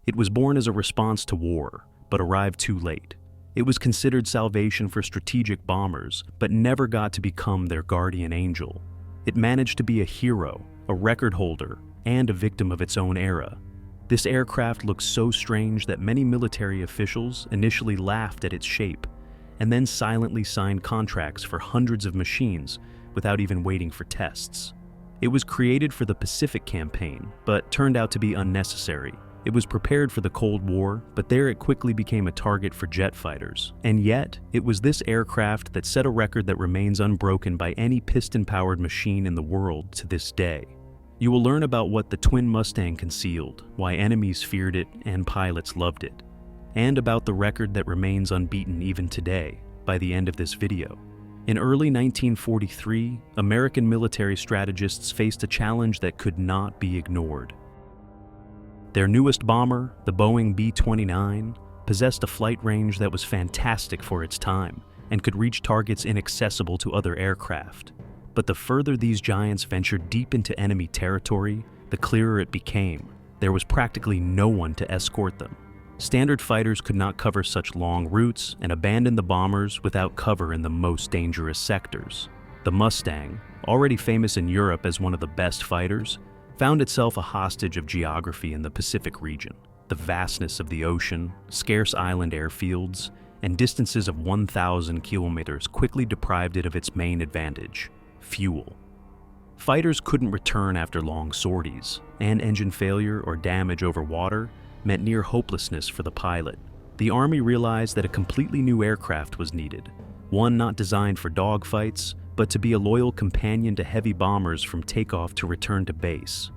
It was born as a response to war, but arrived too late. It was considered salvation for strategic bombers, but never got to become their guardian angel. It managed to be a hero, a record holder, and a victim of its own era. This aircraft looked so strange that many military officials initially laughed at its shape, and then silently signed contracts for hundreds of machines without even waiting for tests. It was created for the Pacific Campaign, but turned out to be unnecessary. It was prepared for the Cold War, but there it quickly became a target for jet fighters. And yet, it was this aircraft that set a record that remains unbroken by any piston-powered machine in the world to this day. You will learn about what the twin Mustang concealed, why enemies feared it and pilots loved it, and about the record that remains unbeaten even today by the end of this video. In early 1943, American military strategists faced a challenge that could not be ignored. Their newest bomber, the Boeing B-29, possessed a flight range that was fantastic for its time and could reach targets inaccessible to other aircraft. But the further these giants ventured deep into enemy territory, the clearer it became. There was practically no one to escort them. Standard fighters could not cover such long routes and abandoned the bombers without cover in the most dangerous sectors. The Mustang, already famous in Europe as one of the best fighters, found itself a hostage of geography in the Pacific region. The vastness of the ocean, scarce island airfields, and distances of 1,000 kilometers quickly deprived it of its main advantage: fuel. Fighters couldn't return after long sorties, and engine failure or damage over water meant near hopelessness for the pilot. The Army realized that a completely new aircraft was needed, one not designed for dogfights, but to be a loyal companion to heavy bombers from takeoff to return to base.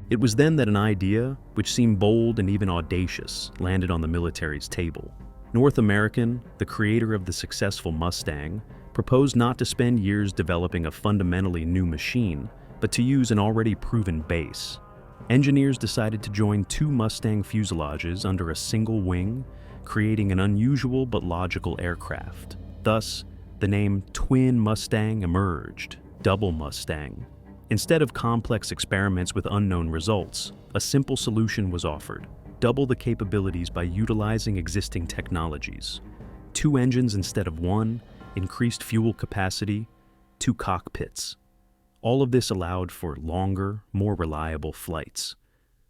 It was then that an idea, which seemed bold and even audacious, landed on the military's table. North American, the creator of the successful Mustang, proposed not to spend years developing a fundamentally new machine, but to use an already proven base. Engineers decided to join two Mustang fuselages under a single wing, creating an unusual but logical aircraft. Thus, the name Twin Mustang emerged, Double Mustang. Instead of complex experiments with unknown results, a simple solution was offered: double the capabilities by utilizing existing technologies. 2 engines instead of 1, increased fuel capacity, 2 cockpits. All of this allowed for longer, more reliable flights.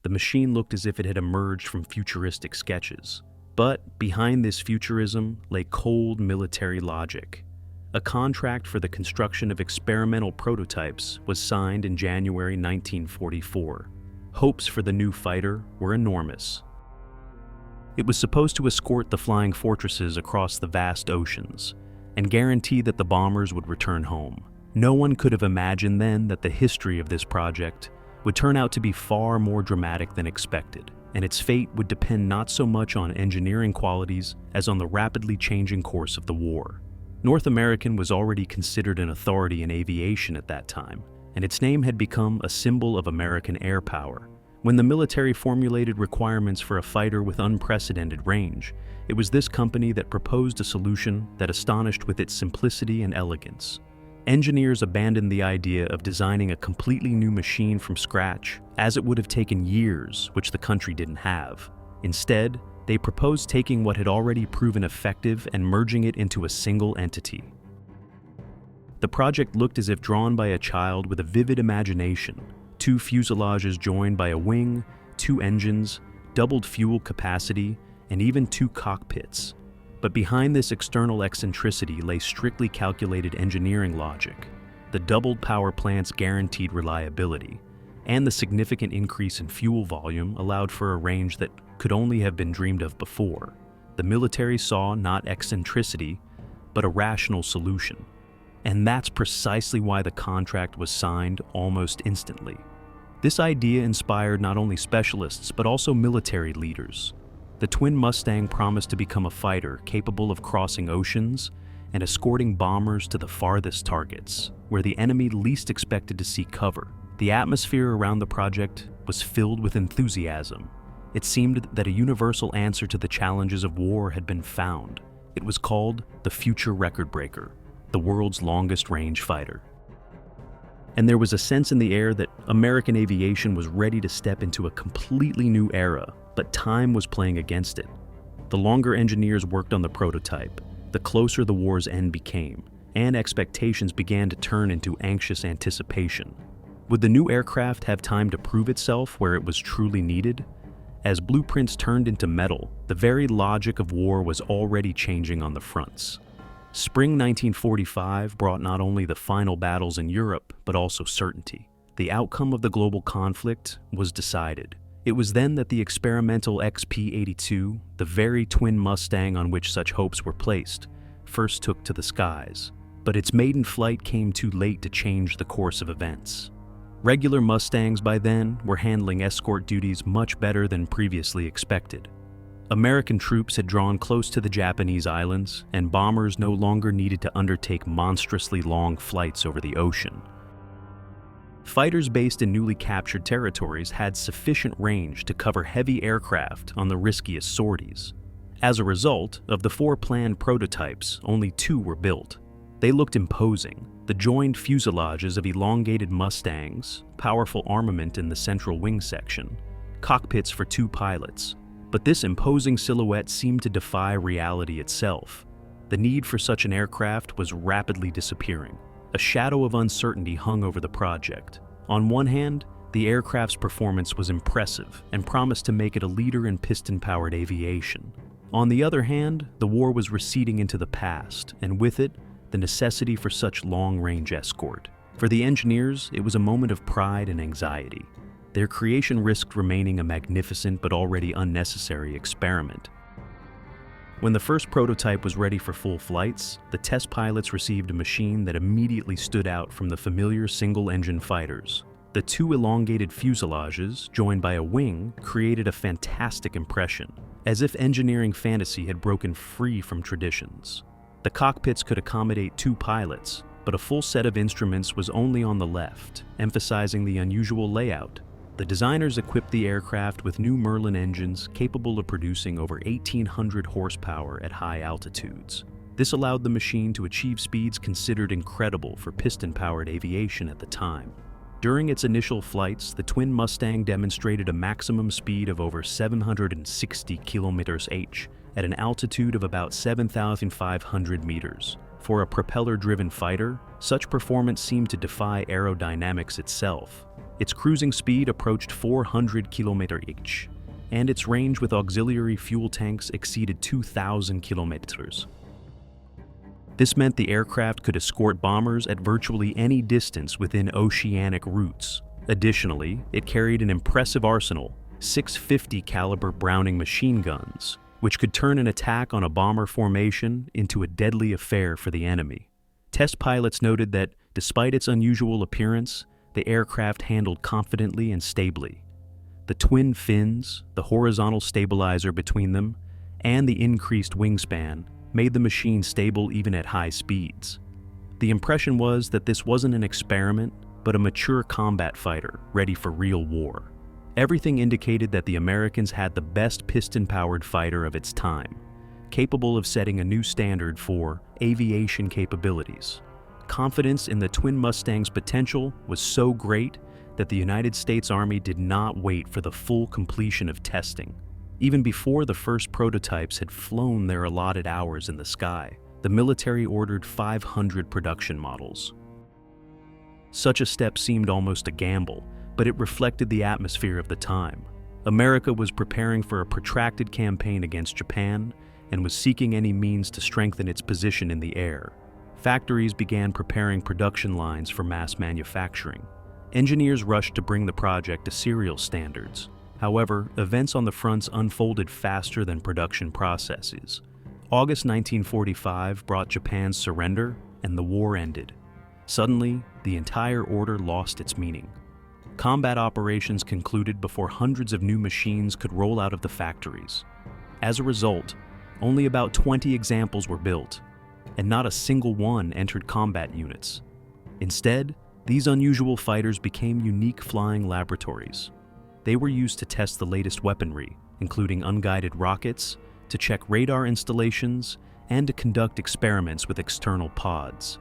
The machine looked as if it had emerged from futuristic sketches. But behind this futurism lay cold military logic. A contract for the construction of experimental prototypes was signed in January 1944. Hopes for the new fighter were enormous. It was supposed to escort the flying fortresses across the vast oceans and guarantee that the bombers would return home. No one could have imagined then that the history of this project would turn out to be far more dramatic than expected, and its fate would depend not so much on engineering qualities as on the rapidly changing course of the war. North American was already considered an authority in aviation at that time, and its name had become a symbol of American air power. When the military formulated requirements for a fighter with unprecedented range, it was this company that proposed a solution that astonished with its simplicity and elegance. Engineers abandoned the idea of designing a completely new machine from scratch, as it would have taken years, which the country didn't have. Instead, they proposed taking what had already proven effective and merging it into a single entity. The project looked as if drawn by a child with a vivid imagination: 2 fuselages joined by a wing, 2 engines, doubled fuel capacity, and even 2 cockpits. But behind this external eccentricity lay strictly calculated engineering logic. The doubled power plant's guaranteed reliability, and the significant increase in fuel volume allowed for a range that could only have been dreamed of before. The military saw not eccentricity, but a rational solution. And that's precisely why the contract was signed almost instantly. This idea inspired not only specialists, but also military leaders. The twin Mustang promised to become a fighter capable of crossing oceans and escorting bombers to the farthest targets, where the enemy least expected to see cover. The atmosphere around the project was filled with enthusiasm. It seemed that a universal answer to the challenges of war had been found. It was called the Future Record Breaker, the world's longest range fighter. And there was a sense in the air that American aviation was ready to step into a completely new era, but time was playing against it. The longer engineers worked on the prototype, the closer the war's end became, and expectations began to turn into anxious anticipation. Would the new aircraft have time to prove itself where it was truly needed? As blueprints turned into metal, the very logic of war was already changing on the fronts. Spring 1945 brought not only the final battles in Europe, but also certainty. The outcome of the global conflict was decided. It was then that the experimental XP-82, the very twin Mustang on which such hopes were placed, first took to the skies. But its maiden flight came too late to change the course of events. Regular Mustangs by then were handling escort duties much better than previously expected. American troops had drawn close to the Japanese islands, and bombers no longer needed to undertake monstrously long flights over the ocean. Fighters based in newly captured territories had sufficient range to cover heavy aircraft on the riskiest sorties. As a result, of the 4 planned prototypes, only 2 were built. They looked imposing, the joined fuselages of elongated Mustangs, powerful armament in the central wing section, cockpits for 2 pilots. But this imposing silhouette seemed to defy reality itself. The need for such an aircraft was rapidly disappearing. A shadow of uncertainty hung over the project. On one hand, the aircraft's performance was impressive and promised to make it a leader in piston-powered aviation. On the other hand, the war was receding into the past, and with it, the necessity for such long-range escort. For the engineers, it was a moment of pride and anxiety. Their creation risked remaining a magnificent but already unnecessary experiment. When the first prototype was ready for full flights, the test pilots received a machine that immediately stood out from the familiar single-engine fighters. The 2 elongated fuselages, joined by a wing, created a fantastic impression, as if engineering fantasy had broken free from traditions. The cockpits could accommodate 2 pilots, but a full set of instruments was only on the left, emphasizing the unusual layout. The designers equipped the aircraft with new Merlin engines capable of producing over 1,800 horsepower at high altitudes. This allowed the machine to achieve speeds considered incredible for piston-powered aviation at the time. During its initial flights, the twin Mustang demonstrated a maximum speed of over 760 km/h at an altitude of about 7,500 meters. For a propeller-driven fighter, such performance seemed to defy aerodynamics itself. Its cruising speed approached 400 km/h, and its range with auxiliary fuel tanks exceeded 2,000 kilometers. This meant the aircraft could escort bombers at virtually any distance within oceanic routes. Additionally, it carried an impressive arsenal, 650 caliber Browning machine guns, which could turn an attack on a bomber formation into a deadly affair for the enemy. Test pilots noted that, despite its unusual appearance, the aircraft handled confidently and stably. The twin fins, the horizontal stabilizer between them, and the increased wingspan made the machine stable even at high speeds. The impression was that this wasn't an experiment, but a mature combat fighter ready for real war. Everything indicated that the Americans had the best piston-powered fighter of its time, capable of setting a new standard for aviation capabilities. Confidence in the twin Mustang's potential was so great that the United States Army did not wait for the full completion of testing. Even before the first prototypes had flown their allotted hours in the sky, the military ordered 500 production models. Such a step seemed almost a gamble, but it reflected the atmosphere of the time. America was preparing for a protracted campaign against Japan and was seeking any means to strengthen its position in the air. Factories began preparing production lines for mass manufacturing. Engineers rushed to bring the project to serial standards. However, events on the fronts unfolded faster than production processes. August 1945 brought Japan's surrender, and the war ended. Suddenly, the entire order lost its meaning. Combat operations concluded before hundreds of new machines could roll out of the factories. As a result, only about 20 examples were built, and not a single one entered combat units. Instead, these unusual fighters became unique flying laboratories. They were used to test the latest weaponry, including unguided rockets, to check radar installations, and to conduct experiments with external pods.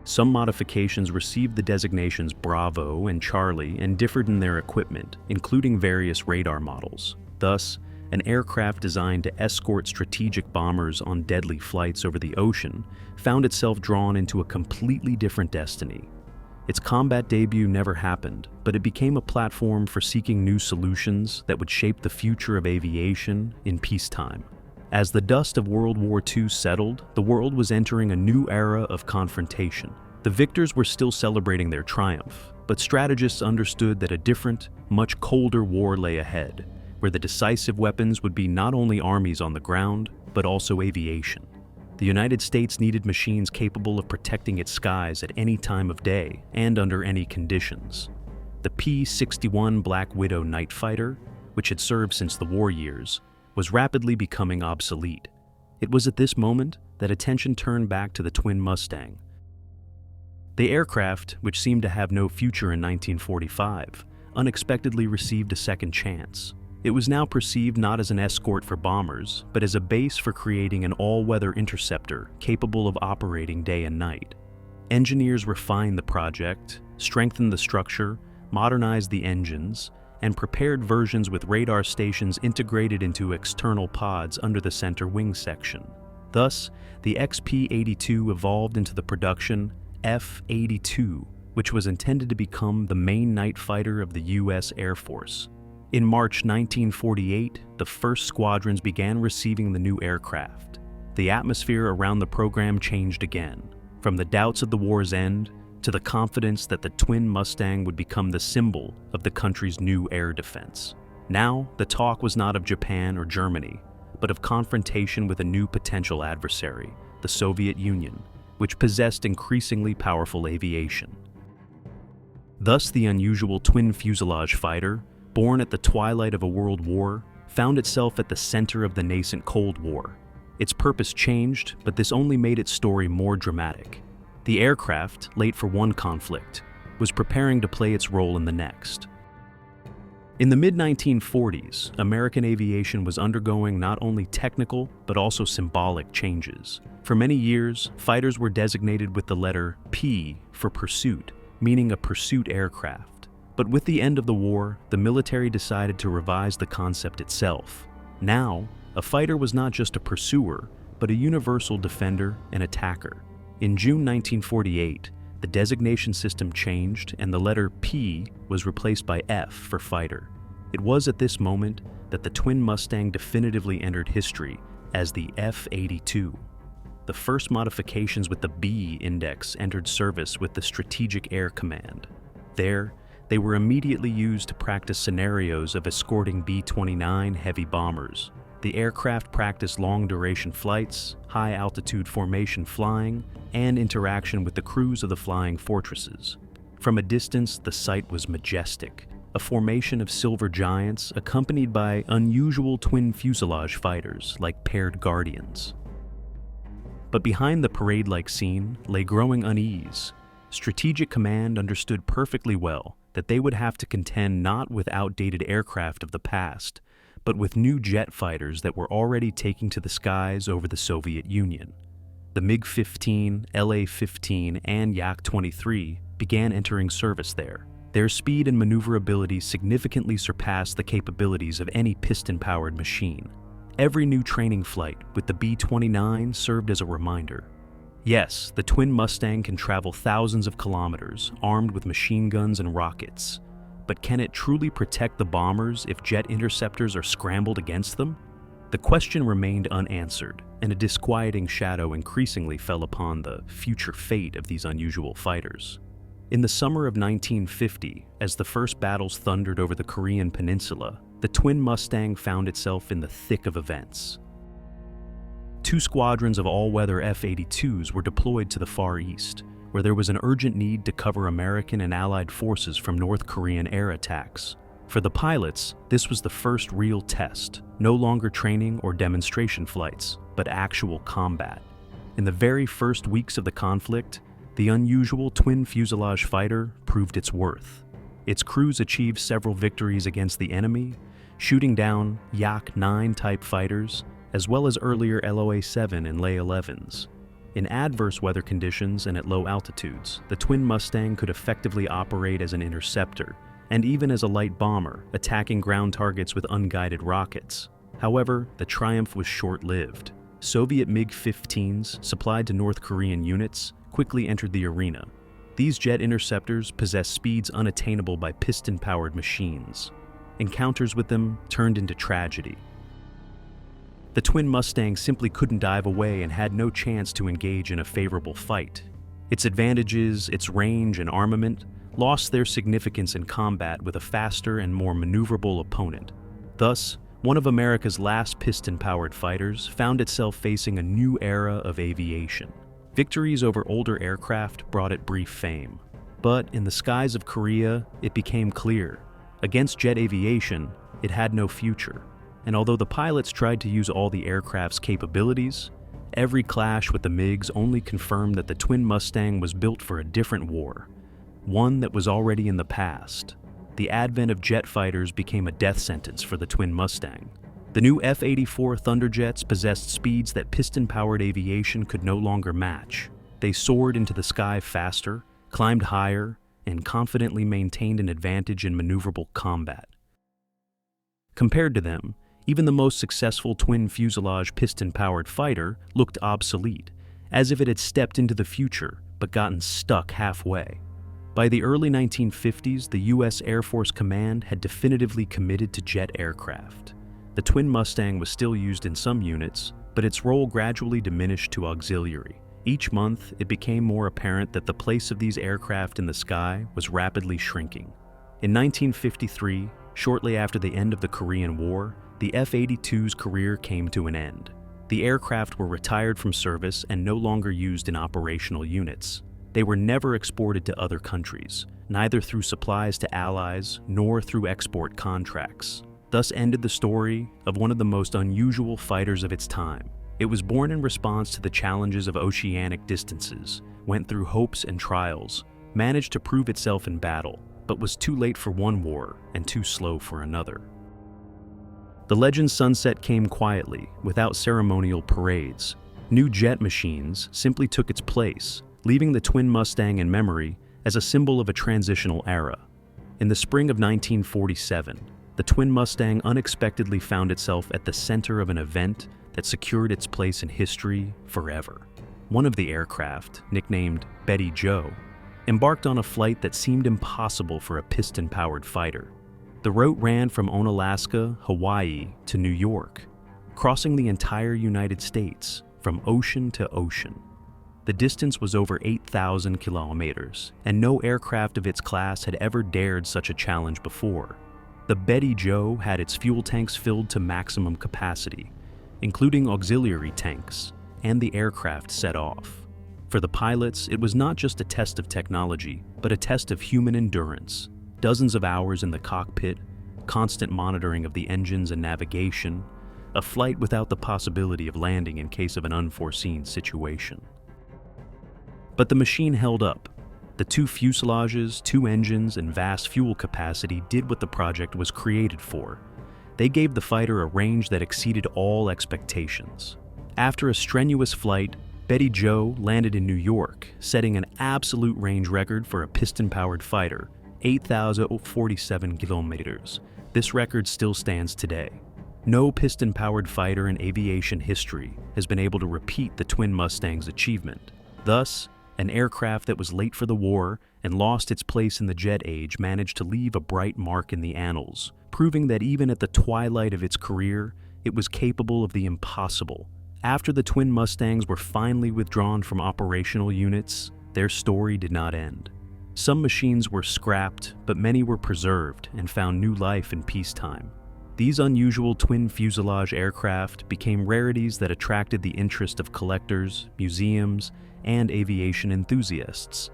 Some modifications received the designations Bravo and Charlie and differed in their equipment, including various radar models. Thus, an aircraft designed to escort strategic bombers on deadly flights over the ocean found itself drawn into a completely different destiny. Its combat debut never happened, but it became a platform for seeking new solutions that would shape the future of aviation in peacetime. As the dust of World War II settled, the world was entering a new era of confrontation. The victors were still celebrating their triumph, but strategists understood that a different, much colder war lay ahead, where the decisive weapons would be not only armies on the ground, but also aviation. The United States needed machines capable of protecting its skies at any time of day and under any conditions. The P-61 Black Widow night fighter, which had served since the war years, was rapidly becoming obsolete. It was at this moment that attention turned back to the twin Mustang. The aircraft, which seemed to have no future in 1945, unexpectedly received a second chance. It was now perceived not as an escort for bombers, but as a base for creating an all-weather interceptor capable of operating day and night. Engineers refined the project, strengthened the structure, modernized the engines, and prepared versions with radar stations integrated into external pods under the center wing section. Thus, the XP-82 evolved into the production F-82, which was intended to become the main night fighter of the U.S. Air Force. In March 1948, the first squadrons began receiving the new aircraft. The atmosphere around the program changed again, from the doubts of the war's end to the confidence that the twin Mustang would become the symbol of the country's new air defense. Now, the talk was not of Japan or Germany, but of confrontation with a new potential adversary, the Soviet Union, which possessed increasingly powerful aviation. Thus, the unusual twin fuselage fighter, born at the twilight of a world war, found itself at the center of the nascent Cold War. Its purpose changed, but this only made its story more dramatic. The aircraft, late for one conflict, was preparing to play its role in the next. In the mid-1940s, American aviation was undergoing not only technical, but also symbolic changes. For many years, fighters were designated with the letter P for pursuit, meaning a pursuit aircraft. But with the end of the war, the military decided to revise the concept itself. Now, a fighter was not just a pursuer, but a universal defender and attacker. In June 1948, the designation system changed and the letter P was replaced by F for fighter. It was at this moment that the twin Mustang definitively entered history as the F-82. The first modifications with the B index entered service with the Strategic Air Command. There, they were immediately used to practice scenarios of escorting B-29 heavy bombers. The aircraft practiced long-duration flights, high-altitude formation flying, and interaction with the crews of the flying fortresses. From a distance, the sight was majestic, a formation of silver giants accompanied by unusual twin fuselage fighters like paired guardians. But behind the parade-like scene lay growing unease. Strategic Command understood perfectly well that they would have to contend not with outdated aircraft of the past, but with new jet fighters that were already taking to the skies over the Soviet Union. The MiG-15, LA-15, and Yak-23 began entering service there. Their speed and maneuverability significantly surpassed the capabilities of any piston-powered machine. Every new training flight with the B-29 served as a reminder. Yes, the twin Mustang can travel thousands of kilometers, armed with machine guns and rockets. But can it truly protect the bombers if jet interceptors are scrambled against them? The question remained unanswered, and a disquieting shadow increasingly fell upon the future fate of these unusual fighters. In the summer of 1950, as the first battles thundered over the Korean peninsula, the twin Mustang found itself in the thick of events. 2 squadrons of all-weather F-82s were deployed to the Far East, where there was an urgent need to cover American and Allied forces from North Korean air attacks. For the pilots, this was the first real test, no longer training or demonstration flights, but actual combat. In the very first weeks of the conflict, the unusual twin fuselage fighter proved its worth. Its crews achieved several victories against the enemy, shooting down Yak-9 type fighters, as well as earlier LOA-7 and LA-11s. In adverse weather conditions and at low altitudes, the twin Mustang could effectively operate as an interceptor, and even as a light bomber, attacking ground targets with unguided rockets. However, the triumph was short-lived. Soviet MiG-15s, supplied to North Korean units, quickly entered the arena. These jet interceptors possessed speeds unattainable by piston-powered machines. Encounters with them turned into tragedy. The twin Mustang simply couldn't dive away and had no chance to engage in a favorable fight. Its advantages, its range and armament, lost their significance in combat with a faster and more maneuverable opponent. Thus, one of America's last piston-powered fighters found itself facing a new era of aviation. Victories over older aircraft brought it brief fame. But in the skies of Korea, it became clear. Against jet aviation, it had no future. And although the pilots tried to use all the aircraft's capabilities, every clash with the MiGs only confirmed that the twin Mustang was built for a different war, one that was already in the past. The advent of jet fighters became a death sentence for the twin Mustang. The new F-84 Thunderjets possessed speeds that piston-powered aviation could no longer match. They soared into the sky faster, climbed higher, and confidently maintained an advantage in maneuverable combat. Compared to them, even the most successful twin-fuselage piston-powered fighter looked obsolete, as if it had stepped into the future but gotten stuck halfway. By the early 1950s, the U.S. Air Force Command had definitively committed to jet aircraft. The twin Mustang was still used in some units, but its role gradually diminished to auxiliary. Each month, it became more apparent that the place of these aircraft in the sky was rapidly shrinking. In 1953, shortly after the end of the Korean War, the F-82's career came to an end. The aircraft were retired from service and no longer used in operational units. They were never exported to other countries, neither through supplies to allies nor through export contracts. Thus ended the story of one of the most unusual fighters of its time. It was born in response to the challenges of oceanic distances, went through hopes and trials, managed to prove itself in battle, but was too late for one war and too slow for another. The legend's sunset came quietly, without ceremonial parades. New jet machines simply took its place, leaving the twin Mustang in memory as a symbol of a transitional era. In the spring of 1947, the twin Mustang unexpectedly found itself at the center of an event that secured its place in history forever. One of the aircraft, nicknamed Betty Joe, embarked on a flight that seemed impossible for a piston-powered fighter. The route ran from Onalaska, Hawaii, to New York, crossing the entire United States from ocean to ocean. The distance was over 8,000 kilometers, and no aircraft of its class had ever dared such a challenge before. The Betty Joe had its fuel tanks filled to maximum capacity, including auxiliary tanks, and the aircraft set off. For the pilots, it was not just a test of technology, but a test of human endurance. Dozens of hours in the cockpit, constant monitoring of the engines and navigation, a flight without the possibility of landing in case of an unforeseen situation. But the machine held up. The two fuselages, two engines, and vast fuel capacity did what the project was created for. They gave the fighter a range that exceeded all expectations. After a strenuous flight, Betty Joe landed in New York, setting an absolute range record for a piston-powered fighter, 8,047 kilometers. This record still stands today. No piston-powered fighter in aviation history has been able to repeat the twin Mustang's achievement. Thus, an aircraft that was late for the war and lost its place in the jet age managed to leave a bright mark in the annals, proving that even at the twilight of its career, it was capable of the impossible. After the twin Mustangs were finally withdrawn from operational units, their story did not end. Some machines were scrapped, but many were preserved and found new life in peacetime. These unusual twin fuselage aircraft became rarities that attracted the interest of collectors, museums, and aviation enthusiasts.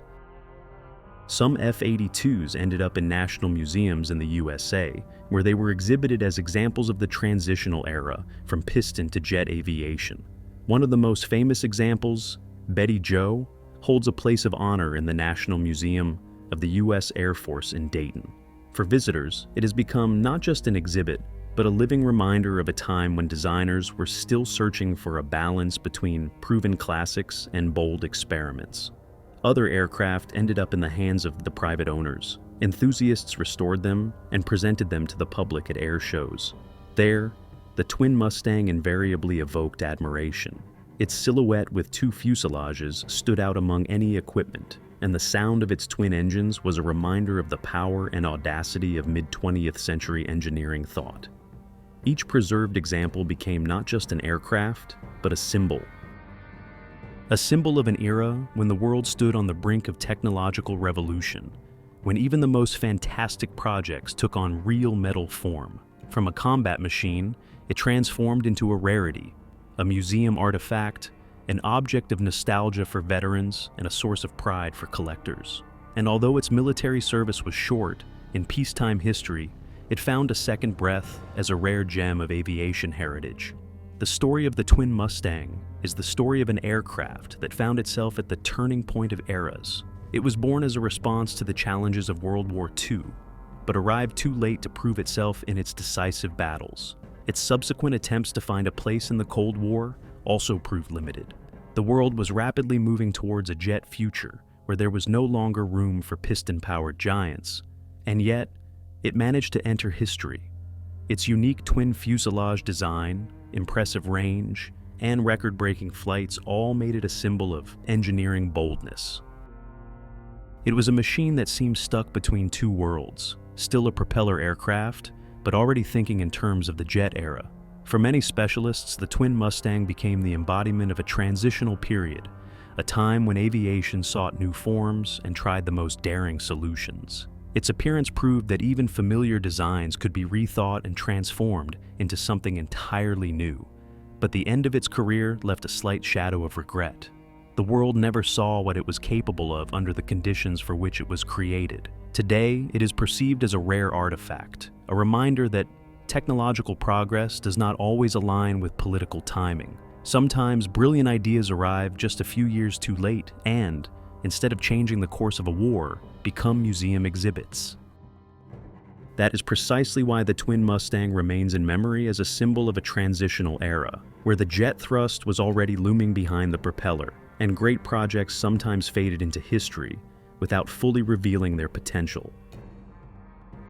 Some F-82s ended up in national museums in the USA, where they were exhibited as examples of the transitional era from piston to jet aviation. One of the most famous examples, Betty Joe, holds a place of honor in the National Museum of the U.S. Air Force in Dayton. For visitors, it has become not just an exhibit, but a living reminder of a time when designers were still searching for a balance between proven classics and bold experiments. Other aircraft ended up in the hands of the private owners, Enthusiasts restored them and presented them to the public at air shows. There, the twin Mustang invariably evoked admiration. Its silhouette with two fuselages stood out among any equipment, and the sound of its twin engines was a reminder of the power and audacity of mid-20th century engineering thought. Each preserved example became not just an aircraft, but a symbol. A symbol of an era when the world stood on the brink of technological revolution, when even the most fantastic projects took on real metal form. From a combat machine, it transformed into a rarity, a museum artifact, an object of nostalgia for veterans, and a source of pride for collectors. And although its military service was short, in peacetime history, it found a second breath as a rare gem of aviation heritage. The story of the twin Mustang is the story of an aircraft that found itself at the turning point of eras. It was born as a response to the challenges of World War II, but arrived too late to prove itself in its decisive battles. Its subsequent attempts to find a place in the Cold War also proved limited. The world was rapidly moving towards a jet future where there was no longer room for piston-powered giants, and yet, it managed to enter history. Its unique twin fuselage design, impressive range, and record-breaking flights all made it a symbol of engineering boldness. It was a machine that seemed stuck between two worlds, still a propeller aircraft, but already thinking in terms of the jet era. For many specialists, the twin Mustang became the embodiment of a transitional period, a time when aviation sought new forms and tried the most daring solutions. Its appearance proved that even familiar designs could be rethought and transformed into something entirely new. But the end of its career left a slight shadow of regret. The world never saw what it was capable of under the conditions for which it was created. Today, it is perceived as a rare artifact, a reminder that technological progress does not always align with political timing. Sometimes brilliant ideas arrive just a few years too late and, instead of changing the course of a war, become museum exhibits. That is precisely why the twin Mustang remains in memory as a symbol of a transitional era, where the jet thrust was already looming behind the propeller, and great projects sometimes faded into history without fully revealing their potential.